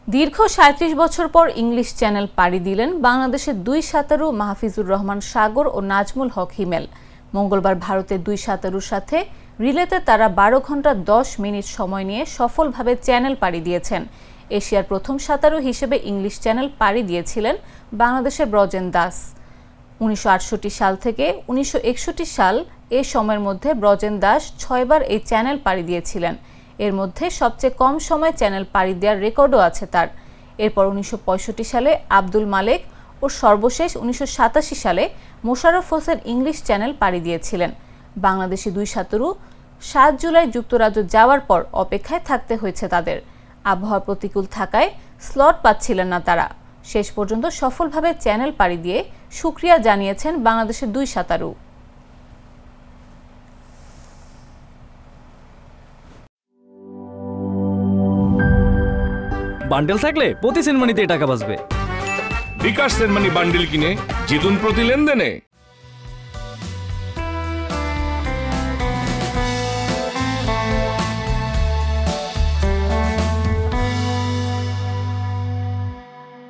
দীর্ঘ ৩৭ বছর পর ইংলিশ চ্যানেল পাড়ি দিলেন বাংলাদেশের দুই সাঁতারু মাহফিজুর রহমান সাগর ও নাজমুল হক হিমেল। মঙ্গলবার ভারতের দুই সাঁতারুর সাথে রিলেতে তারা ১২ ঘন্টা ১০ মিনিট সময় নিয়ে সফলভাবে চ্যানেল পাড়ি দিয়েছেন। এশিয়ার প্রথম সাঁতারু হিসেবে ইংলিশ চ্যানেল পাড়ি দিয়েছিলেন বাংলাদেশের ব্রজেন দাস। ১৯৬৮ সাল থেকে ১৯৬১ সাল এ সময়ের মধ্যে ব্রজেন দাস ৬ বার এই চ্যানেল পাড়ি দিয়েছিলেন। এর মধ্যে সবচেয়ে কম সময় চ্যানেল পাড়ি দেওয়ার রেকর্ডও আছে তার। এরপর ১৯৬৫ সালে আব্দুল মালেক ও সর্বশেষ ১৯৮৭ সালে মোশাররফ হোসেন ইংলিশ চ্যানেল পাড়ি দিয়েছিলেন। বাংলাদেশি দুই সাঁতারু ৭ জুলাই যুক্তরাজ্য যাওয়ার পর অপেক্ষায় থাকতে হয়েছে তাদের। আবহাওয়া প্রতিকূল থাকায় স্লট পাচ্ছিলেন না তারা। শেষ পর্যন্ত সফলভাবে চ্যানেল পাড়ি দিয়ে শুকরিয়া জানিয়েছেন বাংলাদেশের দুই সাঁতারু। বান্ডেল থাকলে প্রতি সেনমানিতে টাকা বাঁচবে। বিকাশ সেনমানি বান্ডেল কিনে জিতুন প্রতি লেনদেনে।